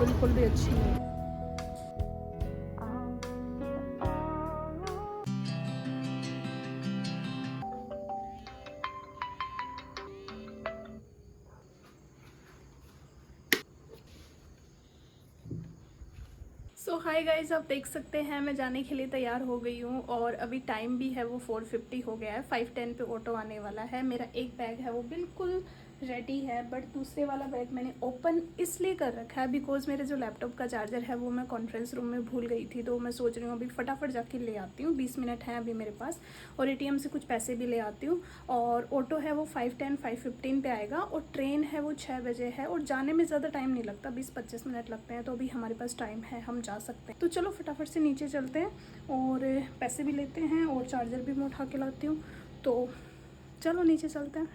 बिल्कुल भी अच्छी नहीं है। सो हाय गाइज, आप देख सकते हैं मैं जाने के लिए तैयार हो गई हूँ और अभी टाइम भी है वो 4:50 हो गया है। 5:10 पे ऑटो आने वाला है। मेरा एक बैग है वो बिल्कुल रेडी है, बट दूसरे वाला बैग मैंने ओपन इसलिए कर रखा है बिकॉज मेरे जो लैपटॉप का चार्जर है वो मैं कॉन्फ्रेंस रूम में भूल गई थी। तो मैं सोच रही हूँ अभी फटाफट जाके ले आती हूँ। 20 मिनट हैं अभी मेरे पास और ATM से कुछ पैसे भी ले आती हूँ। और ऑटो है वो 5:10 5:15 पे आएगा और ट्रेन है वो 6 बजे है और जाने में ज़्यादा टाइम नहीं लगता, 20-25 मिनट लगते हैं। तो अभी हमारे पास टाइम है, हम जा सकते हैं। तो चलो फटाफट से नीचे चलते हैं और पैसे भी लेते हैं और चार्जर भी मैं उठा के लाती हूँ। तो चलो नीचे चलते हैं।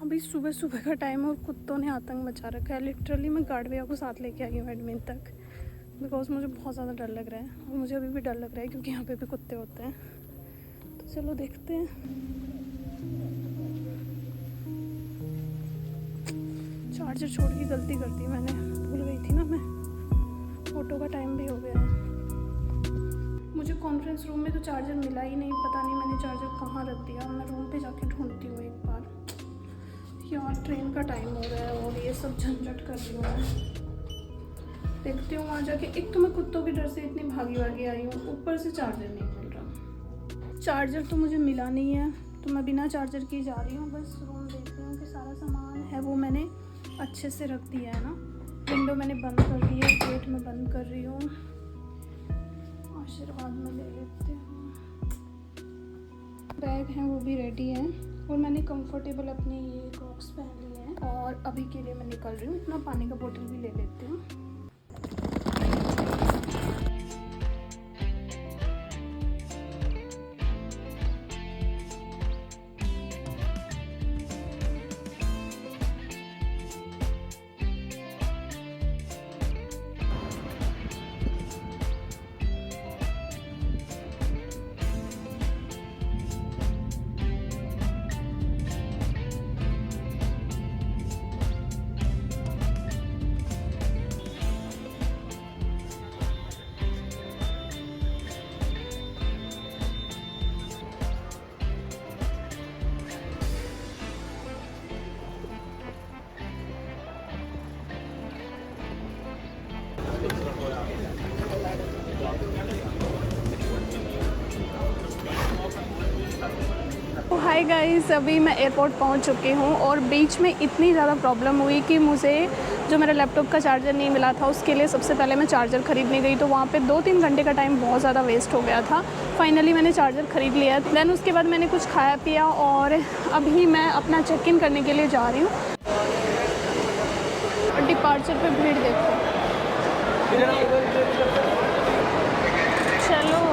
अभी सुबह सुबह का टाइम है और कुत्तों ने आतंक मचा रखा है। लिटरली मैं गार्ड भैया को साथ लेके आई हूँ एडमिन तक बिकॉज मुझे बहुत ज़्यादा डर लग रहा है और मुझे अभी भी डर लग रहा है क्योंकि यहाँ पे भी कुत्ते होते हैं। तो चलो देखते हैं। चार्जर छोड़ के गलती कर दी मैंने, भूल गई थी ना मैं। ऑटो का टाइम भी हो गया है। मुझे कॉन्फ्रेंस रूम में तो चार्जर मिला ही नहीं, पता नहीं मैंने चार्जर कहाँ रख दिया। मैं रूम पे जाके ढूंढती हूँ एक बार। यार ट्रेन का टाइम हो रहा है और ये सब झंझट कर रही हूँ मैं। देखती हूँ वहाँ जाके। एक तो मैं कुत्तों के डर से इतनी भागी भागी आई हूँ, ऊपर से चार्जर नहीं मिल रहा। चार्जर तो मुझे मिला नहीं है तो मैं बिना चार्जर की जा रही हूँ। बस रूम देखती हूँ कि सारा सामान है वो मैंने अच्छे से रख दिया है ना। विंडो मैंने बंद कर दी है, गेट में बंद कर रही हूँ। आशीर्वाद में ले लेती हूँ। बैग है वो भी रेडी है और मैंने कंफर्टेबल अपने ये क्रॉक्स पहन लिए हैं और अभी के लिए मैं निकल रही हूँ। इतना पानी का बोतल भी ले लेती हूँ। तो हाय गाइस, अभी मैं एयरपोर्ट पहुंच चुकी हूं और बीच में इतनी ज़्यादा प्रॉब्लम हुई कि मुझे जो मेरा लैपटॉप का चार्जर नहीं मिला था उसके लिए सबसे पहले मैं चार्जर ख़रीदने गई। तो वहाँ पे 2-3 घंटे का टाइम बहुत ज़्यादा वेस्ट हो गया था। फाइनली मैंने चार्जर ख़रीद लिया। देन उसके बाद मैंने कुछ खाया पिया और अभी मैं अपना चेक इन करने के लिए जा रही हूँ। डिपार्चर पर भीड़ देखो। चलो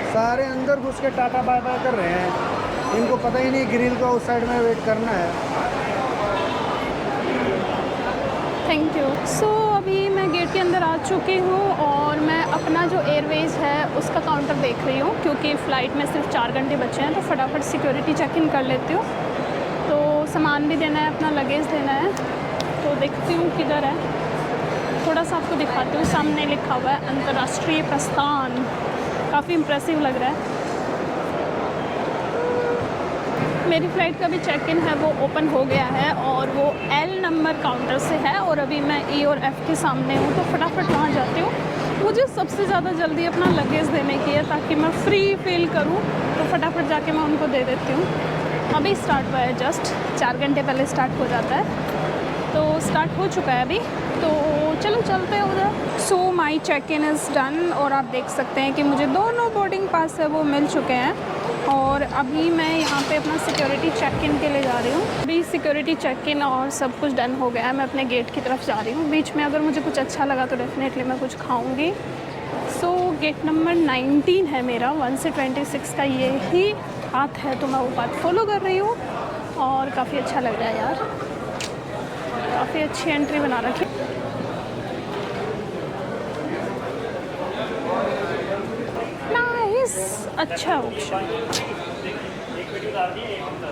सारे अंदर घुस के टाटा बाय बाय कर रहे हैं। इनको पता ही नहीं ग्रिल को उस साइड में वेट करना है। Thank you. सो अभी मैं गेट के अंदर आ चुकी हूँ और मैं अपना जो एयरवेज़ है उसका काउंटर देख रही हूँ क्योंकि फ़्लाइट में सिर्फ 4 घंटे बचे हैं। तो फटाफट सिक्योरिटी चेक इन कर लेती हूँ। तो सामान भी देना है, अपना लगेज देना है। तो देखती हूँ किधर है, थोड़ा सा आपको दिखाती हूँ। सामने लिखा हुआ है अंतर्राष्ट्रीय प्रस्थान, काफ़ी इम्प्रेसिव लग रहा है। मेरी फ़्लाइट का भी चेक इन है वो ओपन हो गया है और वो L नंबर काउंटर से है और अभी मैं E और F के सामने हूँ। तो फटाफट वहाँ जाती हूँ। मुझे सबसे ज़्यादा जल्दी अपना लगेज देने की है ताकि मैं फ्री फील करूँ। तो फटाफट जाके मैं उनको दे देती हूँ। अभी स्टार्ट हुआ है, जस्ट 4 घंटे पहले स्टार्ट हो जाता है। तो स्टार्ट हो चुका है अभी। तो चलो चलते हैं उधर। सो my check in is done और आप देख सकते हैं कि मुझे दोनों बोर्डिंग पास है वो मिल चुके हैं। और अभी मैं यहाँ पे अपना सिक्योरिटी चेक इन के लिए जा रही हूँ। अभी सिक्योरिटी चेक इन और सब कुछ डन हो गया है। मैं अपने गेट की तरफ जा रही हूँ। बीच में अगर मुझे कुछ अच्छा लगा तो डेफिनेटली मैं कुछ खाऊँगी। सो गेट नंबर 19 है मेरा। 1 से 26 का ये ही पाथ है तो मैं वो पाथ फॉलो कर रही हूँ और काफ़ी अच्छा लग रहा है यार। काफ़ी अच्छी एंट्री बना रखी। अच्छा ऑप्शन।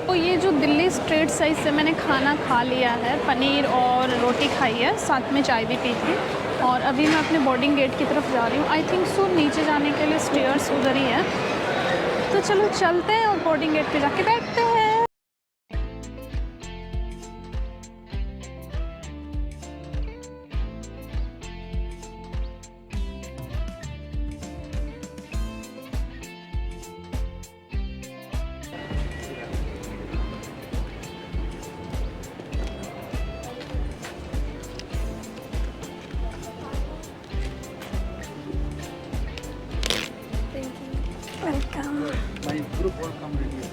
तो ये जो दिल्ली स्ट्रीट साइड से मैंने खाना खा लिया है, पनीर और रोटी खाई है, साथ में चाय भी पी थी, और अभी मैं अपने बोर्डिंग गेट की तरफ जा रही हूँ। आई थिंक सो नीचे जाने के लिए स्टेयर्स उधर ही है, तो चलो चलते हैं और बोर्डिंग गेट पे जाके बैठते हैं। Welcome. My group all come with you.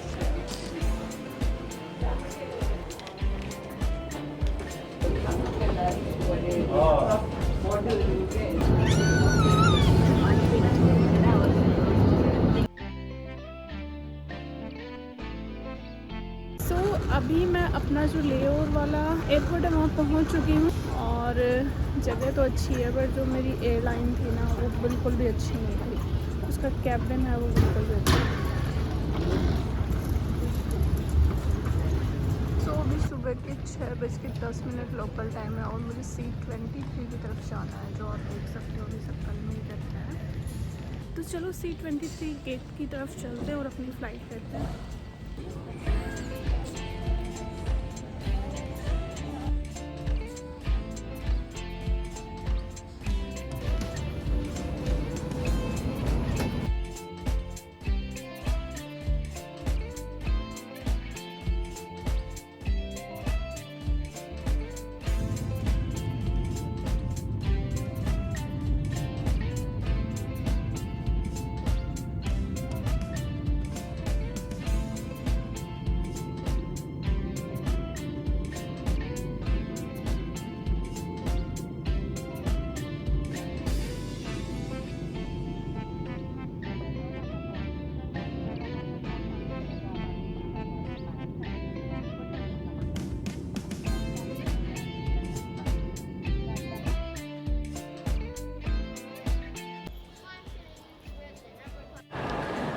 सो अभी मैं अपना जो लेओवर वाला एयरपोर्ट है वहाँ पहुँच चुकी हूँ, और जगह तो अच्छी है, बट जो मेरी एयरलाइन थी ना वो बिल्कुल भी अच्छी नहीं थी। उसका कैबिन है वो बिल्कुल भी अच्छा नहीं। सो अभी सुबह के 6:10 लोकल टाइम है, और मुझे C23 की तरफ जाना है, जो आप देख सकते हो अभी सर्कल में ही करता है। तो चलो C23 गेट की तरफ चलते हैं और अपनी फ़्लाइट करते हैं।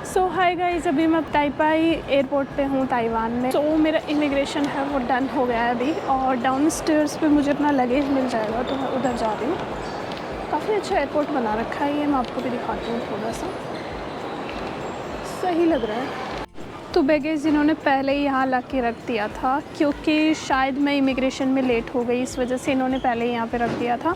सो हाय गाइस, अभी मैं ताइपाई एयरपोर्ट पे हूँ ताइवान में। तो मेरा इमिग्रेशन है वो डन हो गया है अभी, और डाउन स्टेयर्स पे मुझे अपना लगेज मिल जाएगा, तो मैं उधर जा रही हूँ। काफ़ी अच्छा एयरपोर्ट बना रखा है ये, मैं आपको भी दिखाती हूँ, थोड़ा सा सही लग रहा है। तो बैगेज इन्होंने पहले ही यहाँ ला के रख दिया था, क्योंकि शायद मैं इमिग्रेशन में लेट हो गई, इस वजह से इन्होंने पहले ही यहाँ पे रख दिया था।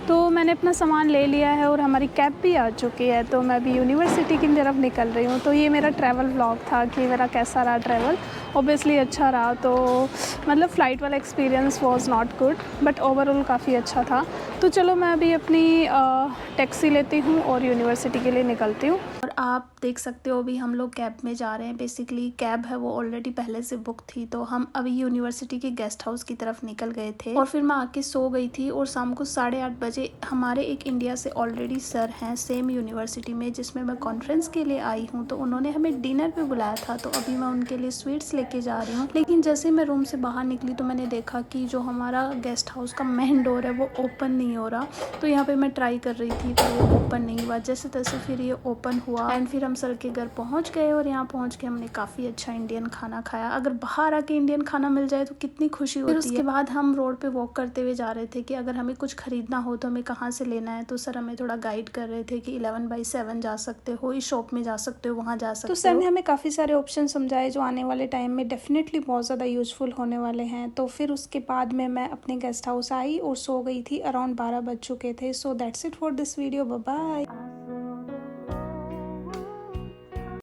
तो मैंने अपना सामान ले लिया है और हमारी कैब भी आ चुकी है, तो मैं अभी यूनिवर्सिटी की तरफ निकल रही हूँ। तो ये मेरा ट्रैवल व्लॉग था कि मेरा कैसा रहा ट्रैवल। ऑब्वियसली अच्छा रहा, तो मतलब फ़्लाइट वाला experience was not good, but overall काफ़ी अच्छा था। तो चलो मैं अभी अपनी टैक्सी लेती हूँ और यूनिवर्सिटी के लिए निकलती हूँ। और आप देख सकते हो अभी हम लोग कैब में जा रहे हैं। बेसिकली कैब है वो ऑलरेडी पहले से बुक थी, तो हम अभी यूनिवर्सिटी के गेस्ट हाउस की तरफ निकल गए थे, और फिर मैं आके सो गई थी। और शाम को 8:30 बजे हमारे एक इंडिया से ऑलरेडी सर हैं सेम यूनिवर्सिटी में जिसमें मैं कॉन्फ्रेंस के लिए आई हूँ, तो उन्होंने हमें डिनर पे बुलाया था। तो अभी मैं उनके लिए स्वीट्स लेके जा रही हूँ। लेकिन जैसे मैं रूम से बाहर निकली तो मैंने देखा कि जो हमारा गेस्ट हाउस का मेन डोर है वो ओपन नहीं हो रहा। तो यहाँ पे मैं ट्राई कर रही थी, पर वो ओपन नहीं हुआ। जैसे तैसे फिर ये ओपन हुआ, एंड फिर हम सर के घर पहुँच गए, और यहाँ पहुँच के हमने काफ़ी अच्छा इंडियन खाना खाया। अगर बाहर आके इंडियन खाना मिल जाए तो कितनी खुशी होती है। फिर उसके बाद हम रोड पे वॉक करते हुए जा रहे थे कि अगर हमें कुछ खरीदना हो तो हमें कहाँ से लेना है। तो सर हमें थोड़ा गाइड कर रहे थे कि 11/7 जा सकते हो, इस शॉप में जा सकते हो, वहाँ जा सकते हो। तो सर ने हमें काफ़ी सारे ऑप्शन समझाए जो आने वाले टाइम में डेफिनेटली बहुत ज़्यादा यूजफुल होने वाले हैं। तो फिर उसके बाद में मैं अपने गेस्ट हाउस आई और सो गई थी। अराउंड 12 बज चुके थे। So that's it for this video. Bye bye.